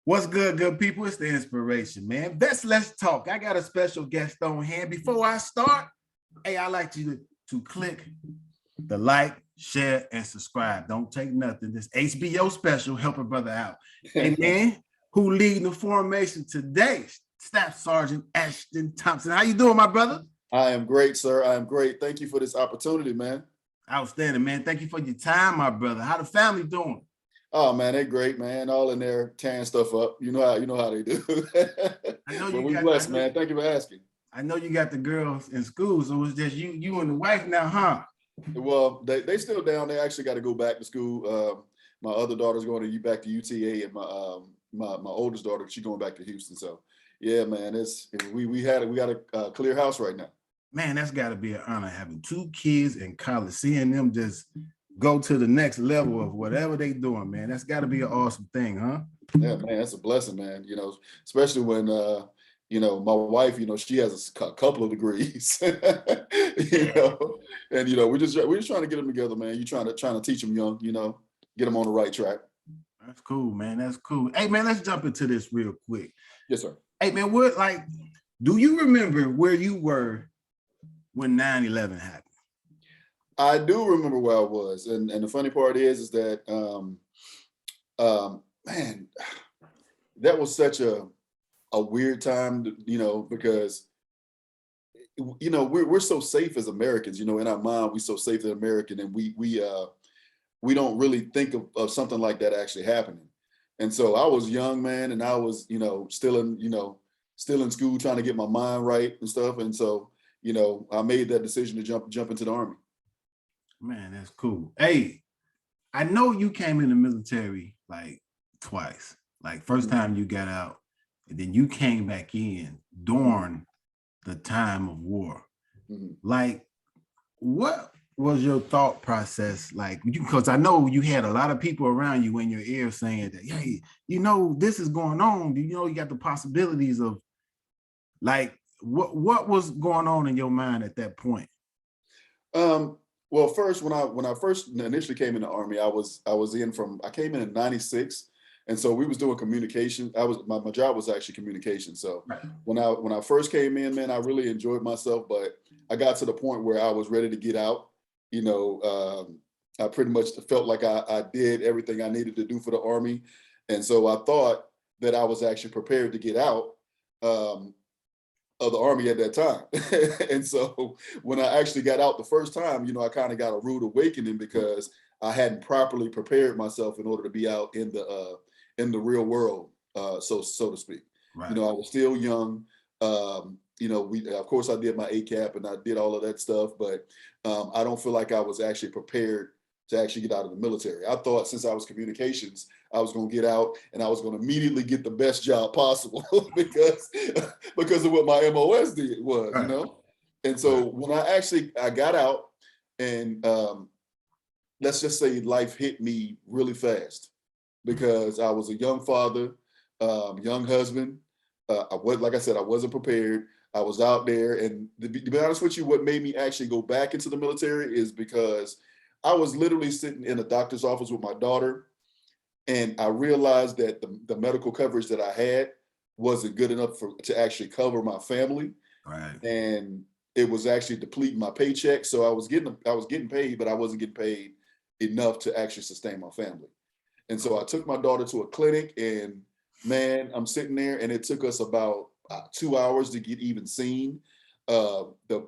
What's good people? It's the inspiration, man. Let's talk. I got a special guest on hand. Before I start, hey, I like you to click the like, share, and subscribe. Don't take nothing. This HBO special, help a brother out. Hey, man, who leading the formation today? Staff Sergeant Ashton Thompson. How you doing, my brother? I am great, sir. I am great. Thank you for this opportunity, man. Outstanding, man. Thank you for your time, my brother. How the family doing? Oh man, they're great, man. All in there tearing stuff up. You know how they do. I know But you we got. blessed, man. Thank you for asking. I know you got the girls in school, so it's just you and the wife now, huh? Well, they still down. They actually got to go back to school. My other daughter's going to back to UTA, and my oldest daughter, she's going back to Houston. So yeah, man, we got a clear house right now. Man, that's got to be an honor having two kids in college, seeing them just go to the next level of whatever they doing, man. That's got to be an awesome thing, huh? Yeah, man, that's a blessing, man. Especially when my wife, she has a couple of degrees, and we're just trying to get them together, man. You trying to teach them young, get them on the right track. That's cool, man. That's cool. Hey, man, let's jump into this real quick. Yes, sir. Hey, man, do you remember where you were when 9/11 happened? I do remember where I was, and the funny part is that man, that was such a weird time, because we're so safe as Americans, in our mind we're so safe as American, and we don't really think of something like that actually happening. And so I was young, man, and I was still in school trying to get my mind right and stuff, and so I made that decision to jump into the Army. Man, that's cool. Hey, I know you came in the military like twice. Like first time you got out, and then you came back in during the time of war. Mm-hmm. Like, what was your thought process like? Because I know you had a lot of people around you in your ear saying that, hey, this is going on. You got the possibilities of, like, what was going on in your mind at that point? Well, first, when I first initially came in the Army, I came in 96. And so we was doing communication. My job was actually communication. So right. when I first came in, man, I really enjoyed myself, but I got to the point where I was ready to get out. I pretty much felt like I did everything I needed to do for the Army. And so I thought that I was actually prepared to get out of the Army at that time. And so when I actually got out the first time, I kind of got a rude awakening because I hadn't properly prepared myself in order to be out in the real world, so to speak. Right. I was still young. Of course I did my ACAP and I did all of that stuff, but I don't feel like I was actually prepared to actually get out of the military. I thought since I was communications, I was going to get out and I was going to immediately get the best job possible because of what my MOS was, right. And so when I got out, and let's just say life hit me really fast because I was a young father, young husband. Like I said, I wasn't prepared. I was out there, and to be honest with you, what made me actually go back into the military is because I was literally sitting in a doctor's office with my daughter, and I realized that the medical coverage that I had wasn't good enough to actually cover my family. Right. And it was actually depleting my paycheck. So I was getting paid, but I wasn't getting paid enough to actually sustain my family. And so I took my daughter to a clinic, and man, I'm sitting there, and it took us about 2 hours to get even seen. I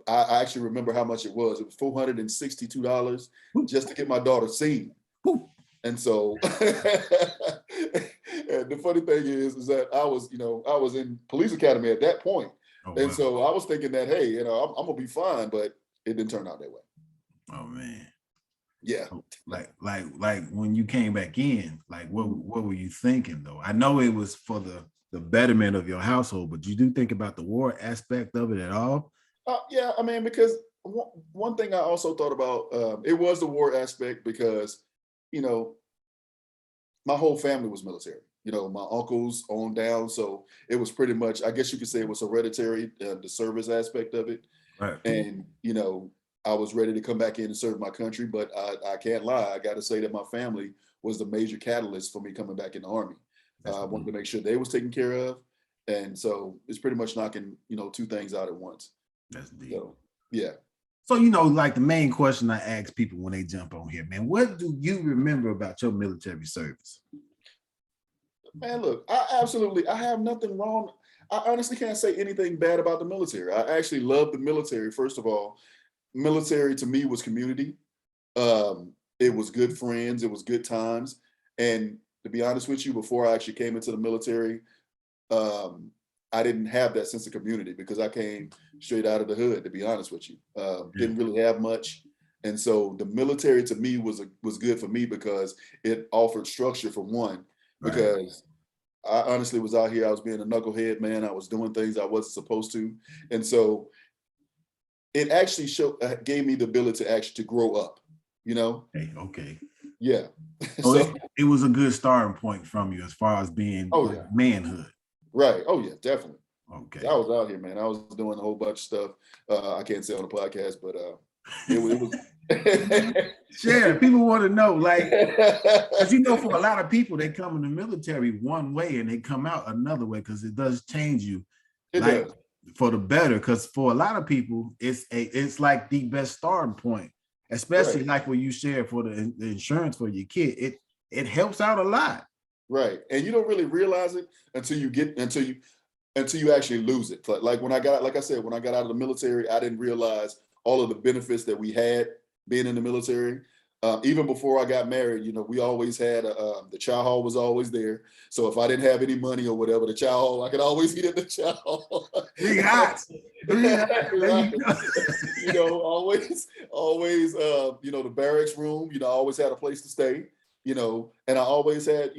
actually remember how much it was. It was $462 just to get my daughter seen. And so, and the funny thing is that I was in police academy at that point. Oh, and wow. So I was thinking that, hey, I'm gonna be fine, but it didn't turn out that way. Oh man. Yeah. Like when you came back in, like what were you thinking though? I know it was for the betterment of your household, but you do think about the war aspect of it at all? Yeah, I mean, because one thing I also thought about, it was the war aspect because, my whole family was military. My uncles on down, so it was pretty much, I guess you could say it was hereditary, the service aspect of it. Right. And, I was ready to come back in and serve my country, but I can't lie. I got to say that my family was the major catalyst for me coming back in the Army. I wanted to make sure they was taken care of. And so it's pretty much knocking, two things out at once. That's deep. So, yeah. So, like the main question I ask people when they jump on here, man, what do you remember about your military service? Man, look, I have nothing wrong. I honestly can't say anything bad about the military. I actually love the military. First of all, military to me was community. It was good friends. It was good times. And to be honest with you, before I actually came into the military, I didn't have that sense of community because I came straight out of the hood, to be honest with you. Didn't really have much. And so the military to me was good for me because it offered structure for one, because I honestly was out here, I was being a knucklehead, man. I was doing things I wasn't supposed to. And so it actually gave me the ability to grow up, Okay. Yeah. So it was a good starting point from you as far as being manhood. Right. Oh yeah, definitely. Okay. I was out here, man. I was doing a whole bunch of stuff. I can't say on the podcast, but it was. Share. People want to know, like, because for a lot of people, they come in the military one way and they come out another way because it does change you, for the better. Because for a lot of people, it's like the best starting point, especially like what you share for the insurance for your kid. It helps out a lot. Right, and you don't really realize it until you actually lose it. Like when I got out of the military, I didn't realize all of the benefits that we had being in the military. Even before I got married, we always had the chow hall was always there. So if I didn't have any money or whatever, the chow hall, I could always eat at the chow hall. Always, the barracks room, I always had a place to stay, and I always had,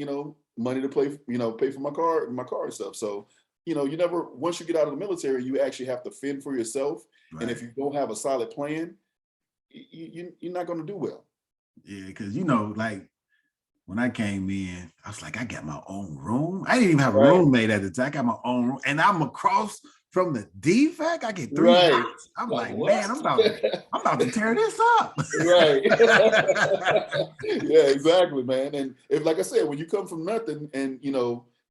money to pay for my car and stuff. So, you never, once you get out of the military, you actually have to fend for yourself. Right. And if you don't have a solid plan, you're not going to do well. Yeah, because like when I came in, I was like, I got my own room. I didn't even have a roommate at the time. I got my own room, and I'm across from the DFAC. I get 3 hots. I'm like, man, I'm about to tear this up. Right. Yeah, exactly, man. And if, like I said, when you come from nothing, and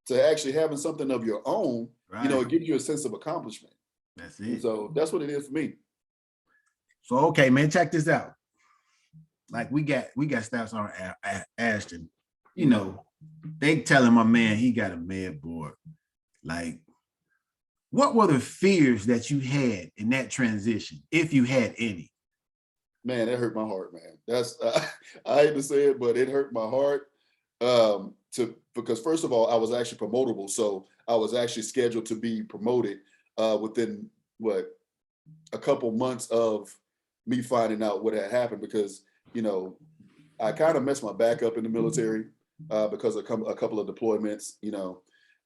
to actually having something of your own, it gives you a sense of accomplishment. That's it. And so that's what it is for me. So okay, man, check this out. Like we got stats on Ashton. They telling my man he got a med board. Like, what were the fears that you had in that transition, if you had any? Man, it hurt my heart, man. That's I hate to say it, but it hurt my heart. Because first of all, I was actually promotable, so I was actually scheduled to be promoted within a couple months of me finding out what had happened, because I kind of messed my back up in the military because of a couple of deployments,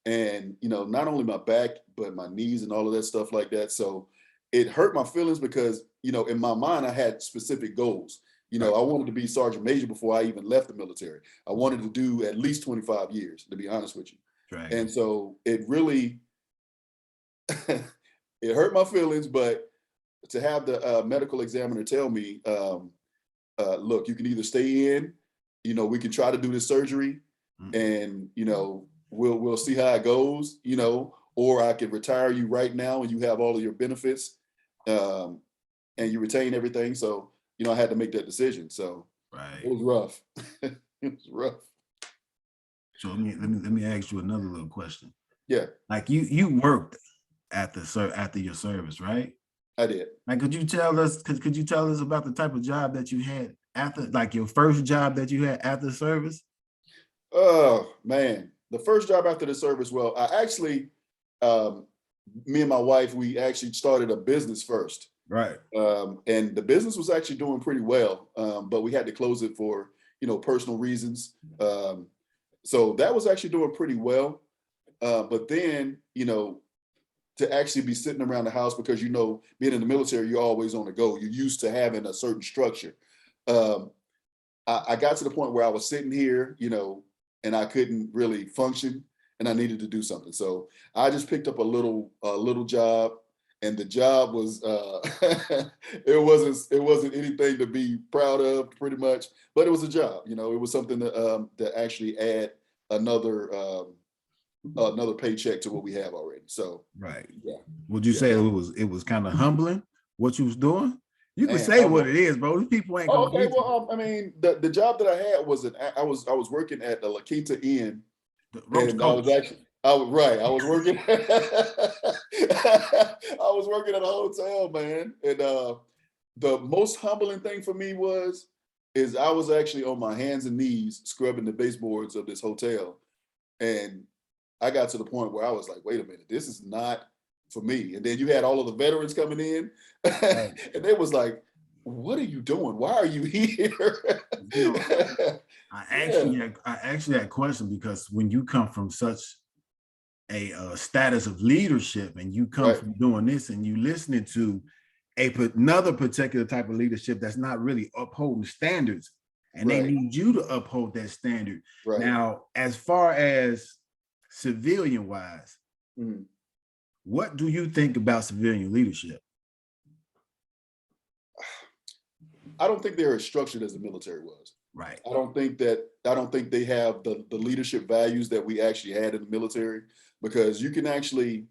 and not only my back but my knees and all of that stuff like that. So it hurt my feelings because in my mind I had specific goals. I wanted to be Sergeant Major before I even left the military. I wanted to do at least 25 years, to be honest with you. Right. And so it really it hurt my feelings, but to have the medical examiner tell me, look, you can either stay in, we can try to do this surgery, and we'll see how it goes, or I could retire you right now and you have all of your benefits, and you retain everything. So I had to make that decision. So it was rough. It was rough. So let me ask you another little question. Yeah. Like you worked after your service, right? I did. Like, could you tell us about the type of job that you had after, like your first job that you had after service? Oh man, the first job after the service. Well, I actually, me and my wife, we actually started a business first. Right. And the business was actually doing pretty well, but we had to close it for personal reasons. So that was actually doing pretty well. But then to actually be sitting around the house, because being in the military, you're always on the go. You're used to having a certain structure. I got to the point where I was sitting here, and I couldn't really function, and I needed to do something. So I just picked up a little job, and the job was it wasn't anything to be proud of, pretty much, but it was a job. It was something that actually add another another paycheck to what we have already. So right. yeah. Would you say it was kind of humbling what you was doing? You can Man, say what it is, bro. These people ain't oh, gonna okay. get you. Well, I mean, the job that I had was I was working at the La Quinta Inn, The roast and I was coach. actually I was right. I was working. I was working at a hotel, man, and the most humbling thing for me is I was actually on my hands and knees scrubbing the baseboards of this hotel, and I got to the point where I was like, wait a minute, this is not for me. And then you had all of the veterans coming in, Right. and they was like, what are you doing? Why are you here? You know, Yeah, I actually had a question because when you come from such a status of leadership and you come right, from doing this and you listening to another particular type of leadership that's not really upholding standards and they right, need you to uphold that standard. right. Now, as far as civilian wise, Mhm. what do you think about civilian leadership? I don't think they're as structured as the military was. Right. I don't think they have the leadership values that we actually had in the military, because you can actually,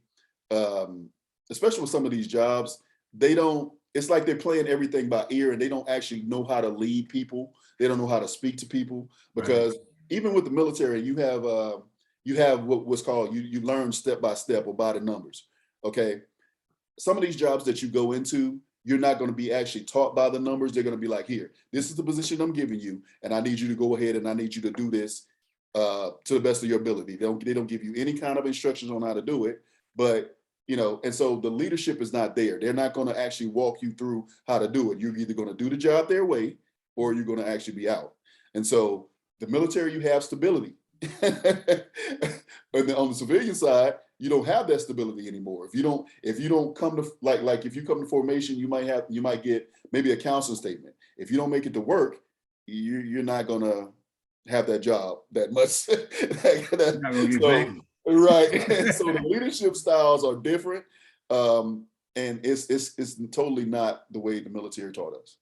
um, especially with some of these jobs, they don't. It's like they're playing everything by ear, and they don't actually know how to lead people. They don't know how to speak to people, Right. because even with the military, you have what's called you learn step by step or by the numbers. Okay, some of these jobs that you go into, you're not going to be actually taught by the numbers. They're going to be like, here, this is the position I'm giving you, and I need you to go ahead and I need you to do this to the best of your ability. They don't give you any kind of instructions on how to do it, but and so the leadership is not there. They're not going to actually walk you through how to do it. You're either going to do the job their way, or you're going to actually be out. And so the military, you have stability. And then on the civilian side, you don't have that stability anymore. If you don't come to like if you come to formation, you might get maybe a counseling statement. If you don't make it to work, you're not gonna have that job that much. You're not gonna get So paid. right. So the leadership styles are different. And it's totally not the way the military taught us.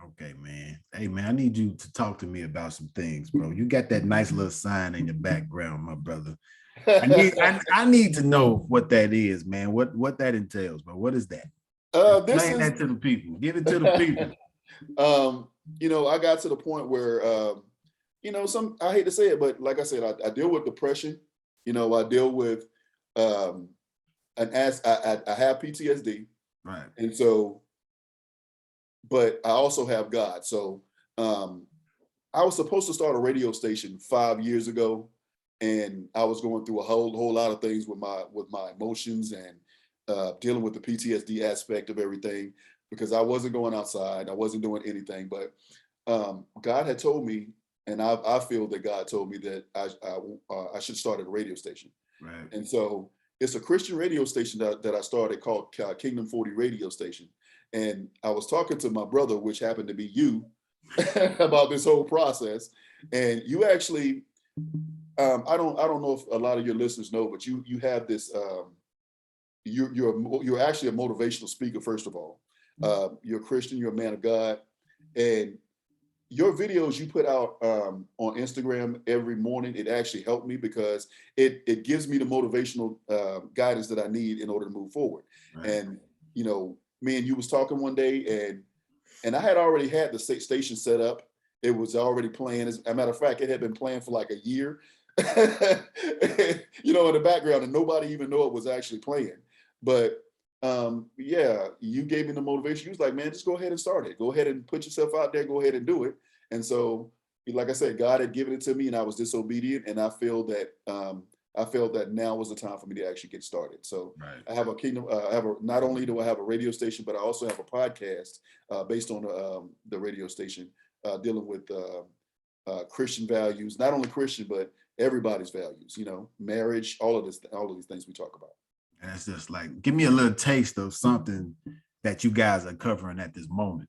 Okay, man. Hey, man, I need you to talk to me about some things, bro. You got that nice little sign in the background, my brother. I need to know what that is, man. What that entails, bro. What is that? This Explain is that to the people. Give it to the people. I got to the point where I hate to say it, but like I said, I deal with depression. I deal with I have PTSD, Right. and so, but I also have God. So I was supposed to start a radio station 5 years ago, and I was going through a whole lot of things with my emotions and dealing with the PTSD aspect of everything, because I wasn't going outside, I wasn't doing anything. But God had told me, and I feel that God told me that I should start at a radio station. Right. And so it's a Christian radio station that I started called Kingdom 40 Radio Station. And I was talking to my brother, which happened to be you, about this whole process. And you actually, I don't know if a lot of your listeners know, but you have this. You're actually a motivational speaker. First of all, you're a Christian. You're a man of God, and your videos you put out on Instagram every morning, it actually helped me, because it gives me the motivational guidance that I need in order to move forward. Right. And me and you was talking one day, and I had already had the station set up. It was already playing. As a matter of fact, it had been playing for like a year, in the background, and nobody even knew it was actually playing. But yeah, you gave me the motivation. You was like, man, just go ahead and start it. Go ahead and put yourself out there. Go ahead and do it. And so, like I said, God had given it to me, and I was disobedient. And I feel that now was the time for me to actually get started. So Right. I have a kingdom. Not only do I have a radio station, but I also have a podcast based on the radio station, dealing with Christian values. Not only Christian, but everybody's values. Marriage, all of these things we talk about. And it's just like, give me a little taste of something that you guys are covering at this moment.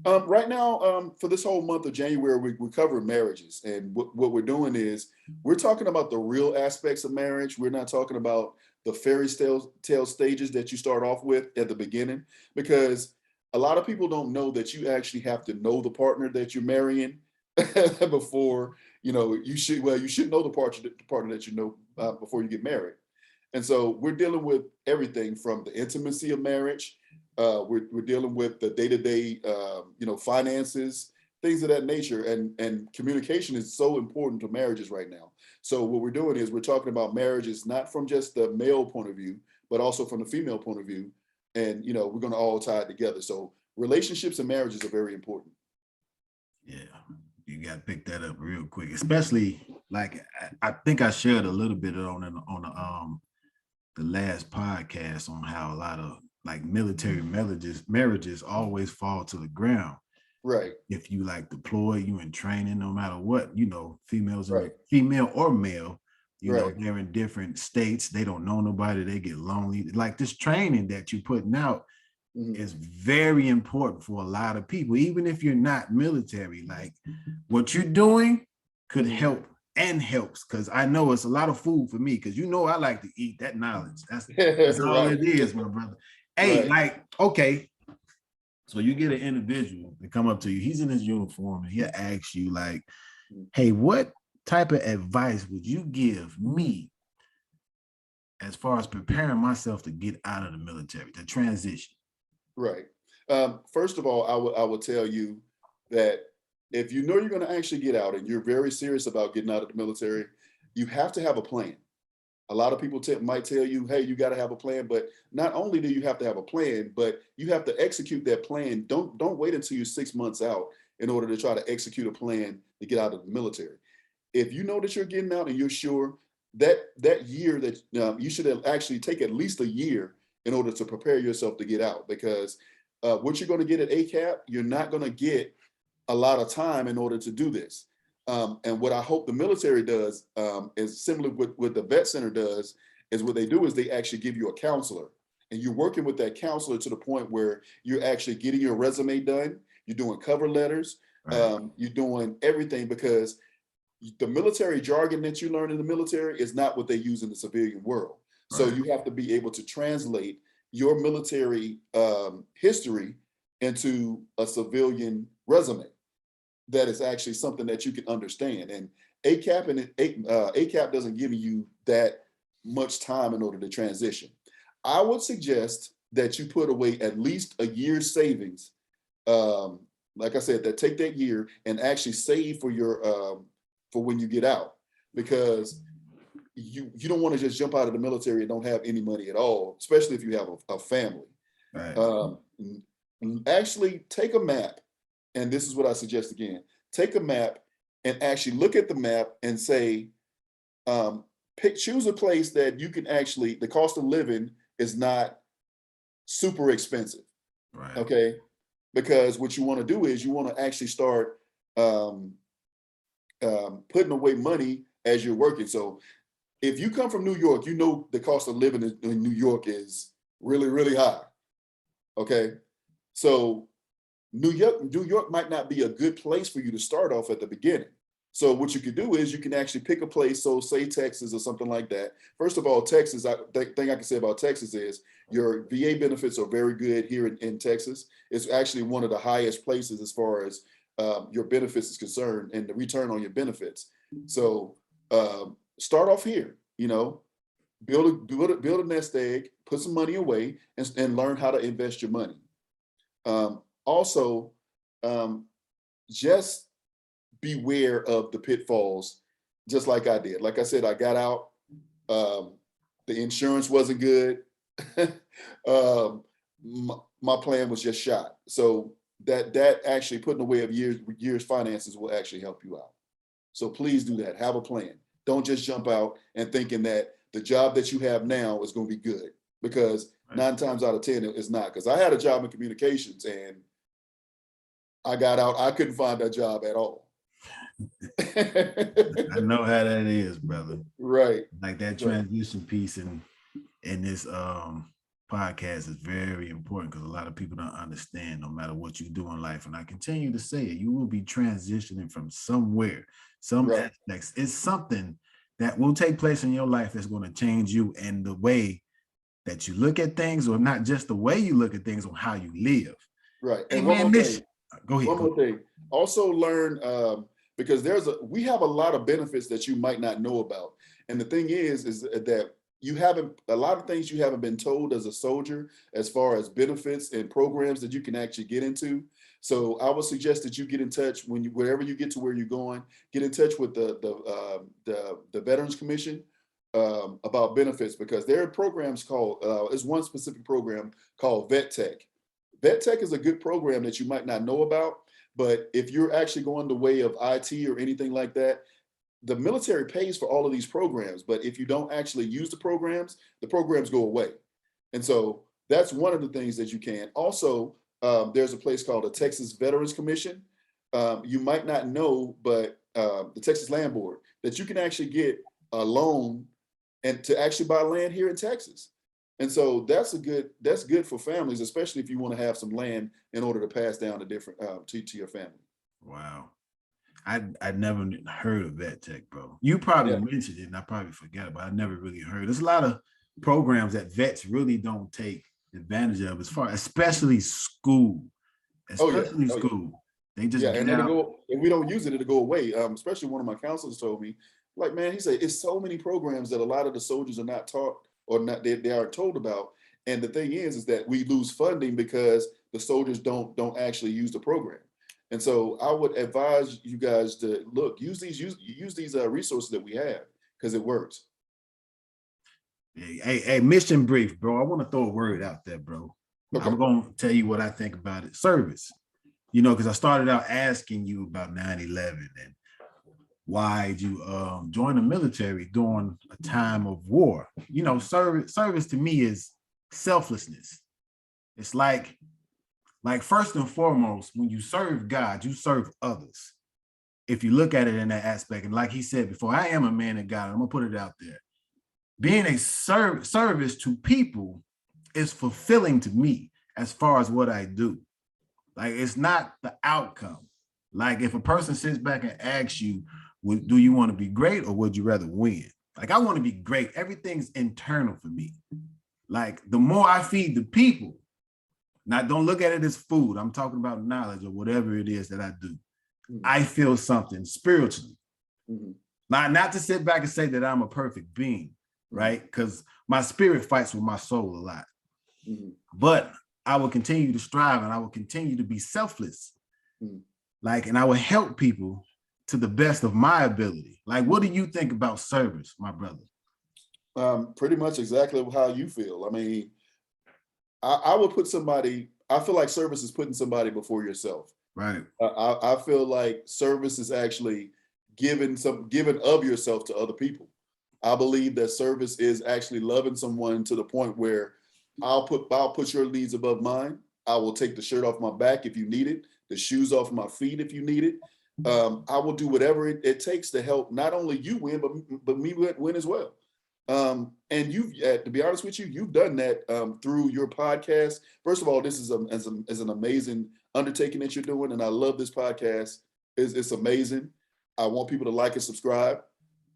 Right now, for this whole month of January, we cover marriages. And what we're doing is we're talking about the real aspects of marriage. We're not talking about the fairy tale stages that you start off with at the beginning, because a lot of people don't know that you actually have to know the partner that you're marrying before you should know the partner that you know before you get married. And so we're dealing with everything from the intimacy of marriage. We're dealing with the day-to-day, finances, things of that nature. And communication is so important to marriages right now. So what we're doing is we're talking about marriages, not from just the male point of view, but also from the female point of view. And, we're going to all tie it together. So relationships and marriages are very important. Yeah, you got to pick that up real quick, especially like I think I shared a little bit on the last podcast on how a lot of like military marriages always fall to the ground. Right. If you like deploy, you in training, no matter what, females, Right. female or male, Right. they're in different states. They don't know nobody. They get lonely. Like this training that you're putting out is very important for a lot of people, even if you're not military. Like what you're doing could help and helps, because I know it's a lot of food for me, because I like to eat that knowledge. That's all it is, my brother. Hey, like, okay, so you get an individual to come up to you, he's in his uniform, and he'll ask you like, hey, what type of advice would you give me as far as preparing myself to get out of the military, to transition? Right. First of all, I would tell you that if you know you're going to actually get out and you're very serious about getting out of the military, you have to have a plan. A lot of people might tell you, hey, you got to have a plan, but not only do you have to have a plan, but you have to execute that plan. Don't wait until you're 6 months out in order to try to execute a plan to get out of the military. If you know that you're getting out and you're sure that year that you should actually take at least a year in order to prepare yourself to get out, because what you're going to get at ACAP, you're not going to get a lot of time in order to do this. And what I hope the military does is similar with what the vet center does, is what they do is they actually give you a counselor, and you're working with that counselor to the point where you're actually getting your resume done. You're doing cover letters. Right. You're doing everything, because the military jargon that you learn in the military is not what they use in the civilian world. Right. So you have to be able to translate your military history into a civilian resume that is actually something that you can understand. And ACAP doesn't give you that much time in order to transition. I would suggest that you put away at least a year's savings. Like I said, that take that year and actually save for your for when you get out, because you don't want to just jump out of the military and don't have any money at all, especially if you have a family. Right. Actually take a map. And this is what I suggest again, take a map and actually look at the map and say, choose a place that you can actually, the cost of living is not super expensive. Right. Okay. Because what you want to do is you want to actually start putting away money as you're working. So if you come from New York, the cost of living in New York is really, really high. Okay. So New York might not be a good place for you to start off at the beginning. So what you could do is you can actually pick a place. So say Texas or something like that. First of all, Texas, the thing I can say about Texas is your VA benefits are very good here in Texas. It's actually one of the highest places as far as your benefits is concerned and the return on your benefits. So start off here, build a nest egg, put some money away, and learn how to invest your money. Also, just beware of the pitfalls, just like I did. Like I said, I got out. The insurance wasn't good. My plan was just shot. So that actually putting away of years finances will actually help you out. So please do that. Have a plan. Don't just jump out and thinking that the job that you have now is going to be good, because 9 times out of 10 it's not. Because I had a job in communications and I got out. I couldn't find that job at all. I know how that is, brother. Right. Like that transition piece in this podcast is very important, because a lot of people don't understand, no matter what you do in life. And I continue to say it, you will be transitioning from somewhere, some aspects. It's something that will take place in your life that's going to change you and the way that you look at things, or not just the way you look at things, or how you live. Right. Hey, and man, one more thing. Go ahead. One more thing. Also learn because we have a lot of benefits that you might not know about. And the thing is that a lot of things you haven't been told as a soldier, as far as benefits and programs that you can actually get into. So I would suggest that you get in touch wherever you get to where you're going, get in touch with the Veterans Commission about benefits, because there are programs called, there's one specific program called Vet Tech. Vet Tech is a good program that you might not know about, but if you're actually going the way of IT or anything like that, the military pays for all of these programs, but if you don't actually use the programs go away. And so that's one of the things that you can. Also, there's a place called the Texas Veterans Commission. You might not know, but the Texas Land Board, that you can actually get a loan and to actually buy land here in Texas. And so that's good for families, especially if you want to have some land in order to pass down to different to your family. Wow. I never heard of Vet Tech, bro. You probably Yeah. mentioned it and I probably forgot about it. I never really heard. There's a lot of programs that vets really don't take advantage of, especially school. Especially school. They just and get out. if we don't use it, it'll go away. Especially one of my counselors told me, like, man, he said it's so many programs that a lot of the soldiers are not taught or not they aren't told about. And the thing is that we lose funding because the soldiers don't actually use the program. And so I would advise you guys to use these resources that we have, because it works. Hey, mission brief, bro. I want to throw a word out there, bro. Okay. I'm going to tell you what I think about it. Service, because I started out asking you about 9/11 and why you join the military during a time of war. Service to me is selflessness. It's like first and foremost, when you serve God, you serve others. If you look at it in that aspect, and like he said before, I am a man of God. I'm gonna put it out there. Being a service to people is fulfilling to me as far as what I do. Like, it's not the outcome. Like, if a person sits back and asks you, do you want to be great or would you rather win? Like, I want to be great. Everything's internal for me. Like, the more I feed the people, now don't look at it as food. I'm talking about knowledge or whatever it is that I do. Mm-hmm. I feel something spiritually. Mm-hmm. Not to sit back and say that I'm a perfect being, right? Because my spirit fights with my soul a lot. Mm-hmm. But I will continue to strive and I will continue to be selfless. Mm-hmm. And I will help people to the best of my ability. Like, what do you think about service, my brother? Pretty much exactly how you feel. I mean, I would put I feel like service is putting somebody before yourself. Right. I feel like service is actually giving of yourself to other people. I believe that service is actually loving someone to the point where I'll put your needs above mine. I will take the shirt off my back if you need it, the shoes off my feet if you need it. I will do whatever it takes to help not only you win, but me win as well. And to be honest with you, you've done that through your podcast. First of all, this is an amazing undertaking that you're doing, and I love this podcast. It's amazing. I want people to like and subscribe,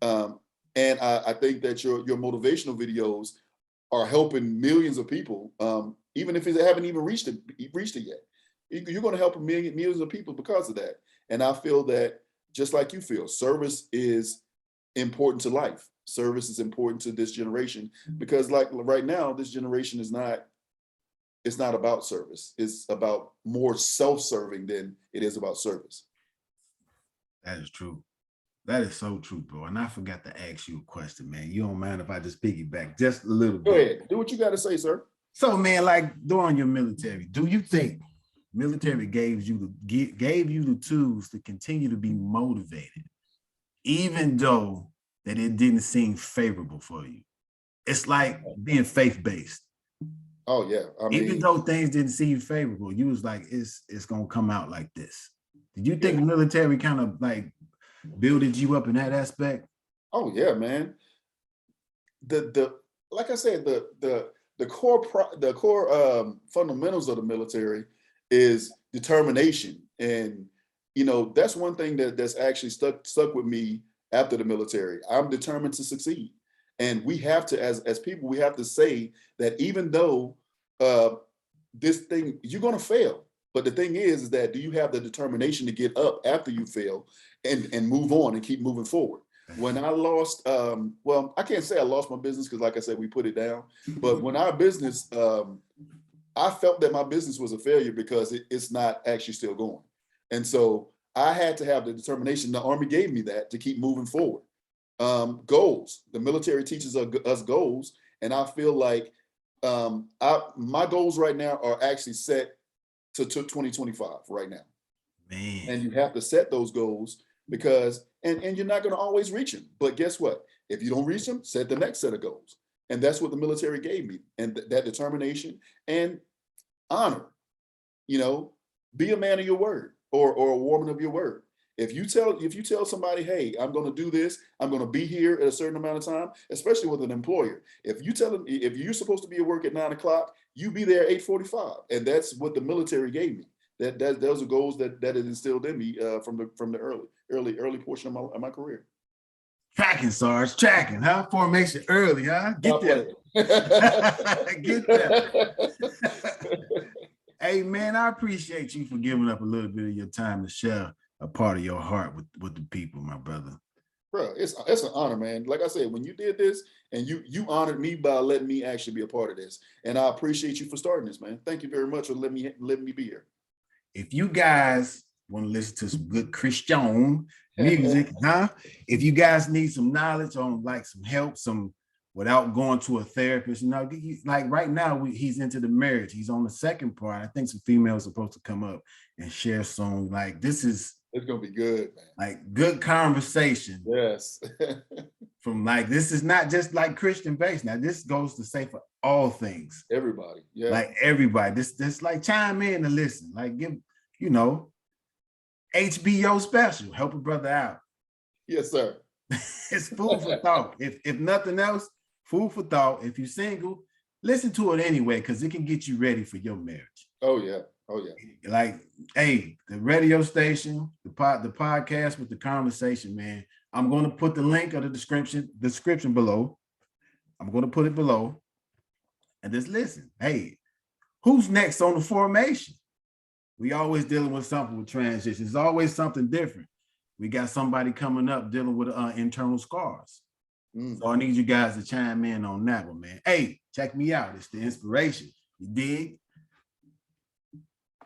and I think that your motivational videos are helping millions of people, even if they haven't even reached it yet. You're going to help millions of people because of that. And I feel that just like you feel, service is important to life. Service is important to this generation, because like right now, this generation it's not about service. It's about more self-serving than it is about service. That is true. That is so true, bro. And I forgot to ask you a question, man. You don't mind if I just piggyback just a little bit? Go ahead. Do what you got to say, sir. So, man, like during your military, do you think military gave you the tools to continue to be motivated, even though that it didn't seem favorable for you? It's like being faith-based. Oh yeah. I mean, even though things didn't seem favorable, you was like, it's gonna come out like this. Did you think the military kind of like builded you up in that aspect? Oh yeah, man. Like I said, the core fundamentals of the military is determination, and that's one thing that's actually stuck with me after the military. I'm determined to succeed, and we have to, as people, we have to say that even though this thing, you're going to fail, But the thing is that do you have the determination to get up after you fail and move on and keep moving forward? When I lost, well, I can't say I lost my business because, like I said, we put it down. But when our business, I felt that my business was a failure because it's not actually still going. And so I had to have the determination. The Army gave me that to keep moving forward. Goals. The military teaches us goals. And I feel like my goals right now are actually set to 2025 right now. Man. And you have to set those goals because, and you're not going to always reach them. But guess what? If you don't reach them, set the next set of goals. And that's what the military gave me. And that determination and honor, be a man of your word or a woman of your word. If you tell somebody, hey, I'm going to do this, I'm going to be here at a certain amount of time, especially with an employer. If you tell them, if you're supposed to be at work at 9 o'clock, you be there at 8:45. And that's what the military gave me. Those are goals that it instilled in me from the early portion of my career. Tracking, Sarge, tracking, huh? Formation early, huh? Get there. Get there. Hey, man, I appreciate you for giving up a little bit of your time to share a part of your heart with the people, my brother. Bro, it's an honor, man. Like I said, when you did this and you honored me by letting me actually be a part of this. And I appreciate you for starting this, man. Thank you very much for letting me be here. If you guys want to listen to some good Christian music, huh? If you guys need some knowledge on like some help, without going to a therapist, like right now he's into the marriage. He's on the second part. I think some females are supposed to come up and share some. Like it's gonna be good, man. Like good conversation. Yes. From like, this is not just like Christian based. Now this goes to say for all things. Everybody. Yeah. Like everybody. This like chime in and listen. Like give, HBO special. Help a brother out. Yes, sir. It's food for thought. If nothing else, food for thought. If you're single, listen to it anyway, because it can get you ready for your marriage. Oh yeah. Oh yeah. Like, hey, the radio station, the podcast with the conversation, man. I'm going to put the link of the description below. I'm going to put it below. And just listen. Hey, who's next on the formation? We always dealing with something with transition. It's always something different. We got somebody coming up dealing with internal scars. So I need you guys to chime in on that one, man. Hey, check me out. It's the inspiration. You dig?